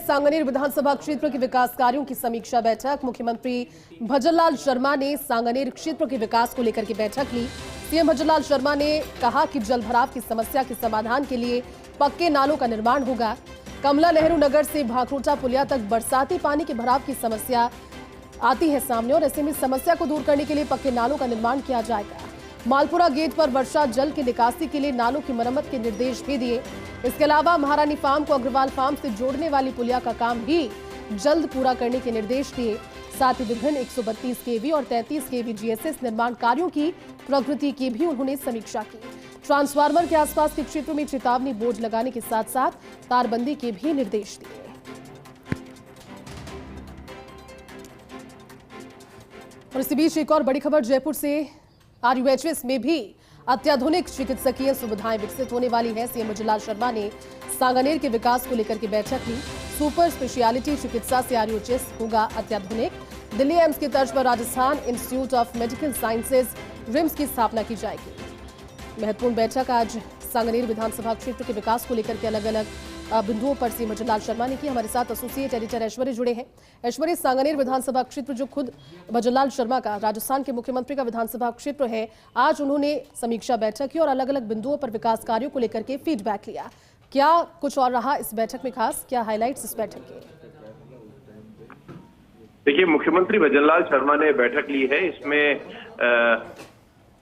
सांगनेर विधानसभा क्षेत्र के विकास कार्यों की समीक्षा बैठक। मुख्यमंत्री भजनलाल शर्मा ने सांगनेर क्षेत्र के विकास को लेकर के बैठक ली। सीएम भजनलाल शर्मा ने कहा कि जल भराव की समस्या के समाधान के लिए पक्के नालों का निर्माण होगा। कमला नेहरू नगर से भाखरोटा पुलिया तक बरसाती पानी के भराव की समस्या आती है सामने और ऐसे में समस्या को दूर करने के लिए पक्के नालों का निर्माण किया जाएगा। मालपुरा गेट पर वर्षा जल की निकासी के लिए नालों की मरम्मत के निर्देश भी दिए। इसके अलावा महारानी फार्म को अग्रवाल फार्म से जोड़ने वाली पुलिया का काम भी जल्द पूरा करने के निर्देश दिए। साथ ही विभिन्न 132 केवी और 33 केवी जीएसएस निर्माण कार्यों की प्रगति की भी उन्होंने समीक्षा की। ट्रांसफार्मर के आसपास के क्षेत्रों में चेतावनी बोर्ड लगाने के साथ साथ तारबंदी के भी निर्देश दिए। और इसी बीच एक और बड़ी खबर जयपुर से। आरयूएचएस में भी अत्याधुनिक चिकित्सकीय सुविधाएं विकसित होने वाली है। सीएम भजनलाल शर्मा ने सांगनेर के विकास को लेकर के बैठक ली। सुपर स्पेशियलिटी चिकित्सा से आरयूएचएस होगा अत्याधुनिक। दिल्ली एम्स की तर्ज पर Rajasthan institute of medical sciences RIMS की स्थापना की जाएगी। महत्वपूर्ण बैठक आज सांगनेर विधानसभा क्षेत्र के विकास को लेकर के अलग अलग बिंदुओं पर सीएम भजनलाल शर्मा ने की। हमारे साथ एसोसिएट एडिटर ऐश्वर्य जुड़े हैं। ऐश्वर्य, सांगनेर विधानसभा क्षेत्र जो खुद भजनलाल शर्मा का, राजस्थान के मुख्यमंत्री का विधानसभा क्षेत्र है, आज उन्होंने समीक्षा बैठक की और अलग अलग बिंदुओं पर विकास कार्यों को लेकर के फीडबैक लिया। क्या कुछ और रहा इस बैठक में खास, क्या हाईलाइट्स इस बैठक के? देखिए, मुख्यमंत्री भजनलाल शर्मा ने बैठक ली है। इसमें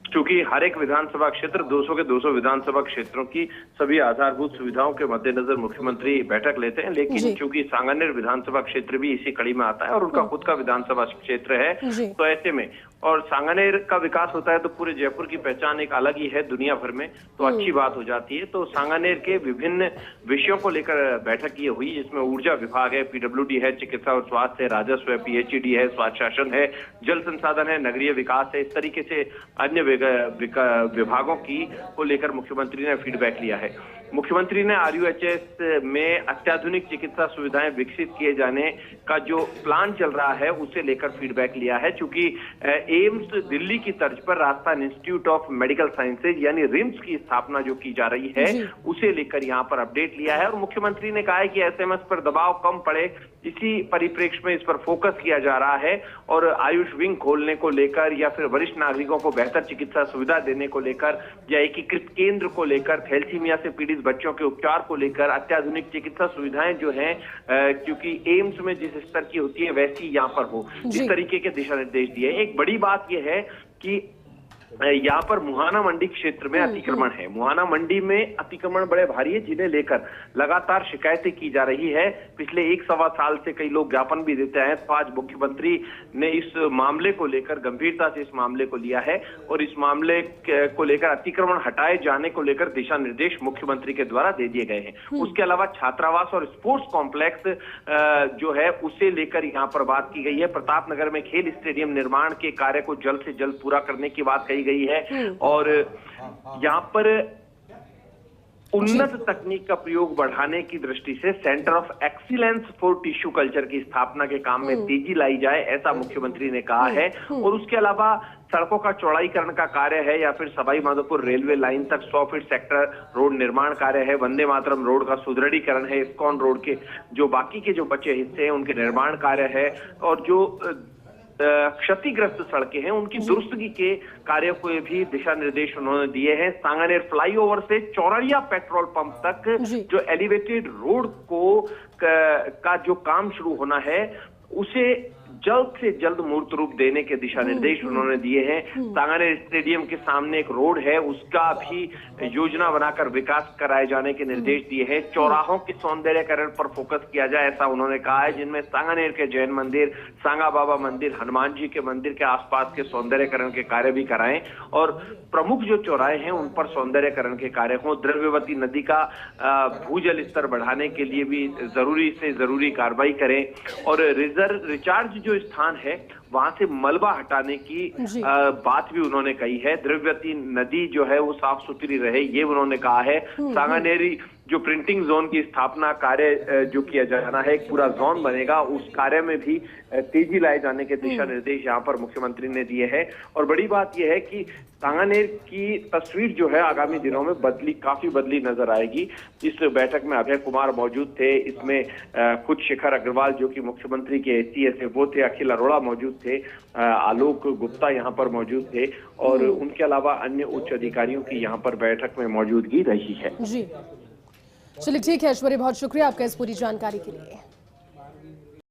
चूंकि हर एक विधानसभा क्षेत्र 200 के 200 विधानसभा क्षेत्रों की सभी आधारभूत सुविधाओं के मद्देनजर मुख्यमंत्री बैठक लेते हैं, लेकिन चूंकि सांगनेर विधानसभा क्षेत्र भी इसी कड़ी में आता है और उनका खुद का विधानसभा क्षेत्र है, तो ऐसे में और सांगनेर का विकास होता है तो पूरे जयपुर की पहचान एक अलग ही है दुनिया भर में, तो अच्छी बात हो जाती है। तो सांगनेर के विभिन्न विषयों को लेकर बैठक ये हुई, जिसमें ऊर्जा विभाग है, पीडब्ल्यूडी है, चिकित्सा और स्वास्थ्य है, राजस्व है, पीएचईडी है, स्वास्थ्य शासन है, जल संसाधन है, नगरीय विकास है। इस तरीके से अन्य विभागों की को लेकर मुख्यमंत्री ने फीडबैक लिया है। मुख्यमंत्री ने आरयूएचएस में अत्याधुनिक चिकित्सा सुविधाएं विकसित किए जाने का जो प्लान चल रहा है उसे लेकर फीडबैक लिया है। चूंकि एम्स दिल्ली की तर्ज पर Rajasthan institute of medical sciences यानी रिम्स की स्थापना जो की जा रही है उसे लेकर यहां पर अपडेट लिया है। और मुख्यमंत्री ने कहा है कि एसएमएस पर दबाव कम पड़े, इसी परिप्रेक्ष्य में इस पर फोकस किया जा रहा है। और आयुष विंग खोलने को लेकर या फिर वरिष्ठ नागरिकों को बेहतर चिकित्सा सुविधा देने को लेकर या एकीकृत केंद्र को लेकर, थैलेसीमिया से पीड़ित बच्चों के उपचार को लेकर अत्याधुनिक चिकित्सा सुविधाएं जो हैं, क्योंकि एम्स में जिस स्तर की होती है वैसी यहां पर हो, इस तरीके के दिशा निर्देश दिए। एक बड़ी बात यह है कि यहाँ पर मुहाना मंडी क्षेत्र में अतिक्रमण है। मुहाना मंडी में अतिक्रमण बड़े भारी है, जिन्हें लेकर लगातार शिकायतें की जा रही है। पिछले 1-1.25 साल से कई लोग ज्ञापन भी देते हैं। तो आज मुख्यमंत्री ने इस मामले को लेकर गंभीरता से इस मामले को लिया है और इस मामले को लेकर अतिक्रमण हटाए जाने को लेकर दिशा निर्देश मुख्यमंत्री के द्वारा दे दिए गए हैं। उसके अलावा छात्रावास और स्पोर्ट्स कॉम्प्लेक्स जो है उसे लेकर यहाँ पर बात की गई है। प्रतापनगर में खेल स्टेडियम निर्माण के कार्य को जल्द से जल्द पूरा करने की बात कही गई है। और यहाँ पर उन्नत तकनीक का प्रयोग बढ़ाने की दृष्टि से centre of excellence for tissue culture की स्थापना के काम में तेजी लाई जाए, ऐसा मुख्यमंत्री ने कहा है। और उसके अलावा सड़कों का चौड़ाईकरण का कार्य है या फिर सवाई माधोपुर रेलवे लाइन तक 100 फीट सेक्टर रोड निर्माण कार्य है, वंदे मातरम रोड का सुदृढ़ीकरण है, इस्कॉन रोड के जो बाकी के जो बचे हिस्से हैं उनके निर्माण कार्य है, और जो क्षतिग्रस्त सड़कें हैं उनकी दुरुस्तगी के कार्यों को भी दिशा निर्देश उन्होंने दिए हैं। सांगनेर फ्लाईओवर से चौरड़िया पेट्रोल पंप तक जो एलिवेटेड रोड का जो काम शुरू होना है उसे जल्द से जल्द मूर्त रूप देने के दिशा निर्देश उन्होंने दिए हैं। सांगनेर स्टेडियम के सामने एक रोड है, उसका भी योजना बनाकर विकास कराए जाने के निर्देश दिए हैं। चौराहों के सौंदर्यकरण पर फोकस किया जाए, ऐसा उन्होंने कहा है, जिनमें सांगनेर के जैन मंदिर, सांगा बाबा मंदिर, हनुमान जी के मंदिर के आसपास के सौंदर्यकरण के कार्य भी कराएं और प्रमुख जो चौराहे हैं उन पर सौंदर्यकरण के कार्य हों। द्रव्यवती नदी का भूजल स्तर बढ़ाने के लिए भी जरूरी से जरूरी कार्रवाई करें और रिचार्ज जो स्थान है वहां से मलबा हटाने की बात भी उन्होंने कही है। द्रव्यवती नदी जो है वो साफ सुथरी रहे, ये उन्होंने कहा है। सांगनेरी जो प्रिंटिंग जोन की स्थापना कार्य जो किया जाना है, एक पूरा जोन बनेगा, उस कार्य में भी तेजी लाए जाने के दिशा निर्देश यहाँ पर मुख्यमंत्री ने दिए हैं। और बड़ी बात यह है कि सांगानेर की तस्वीर जो है आगामी दिनों में काफी बदली नजर आएगी। इस बैठक में अभय कुमार मौजूद थे, इसमें खुद शिखर अग्रवाल जो कि मुख्यमंत्री के एसीएस है वो थे, अखिल अरोड़ा मौजूद थे, आलोक गुप्ता यहाँ पर मौजूद थे और उनके अलावा अन्य उच्च अधिकारियों की यहाँ पर बैठक में मौजूदगी रही है। जी चलिए ठीक है ऐश्वर्य, बहुत शुक्रिया आपका इस पूरी जानकारी के लिए।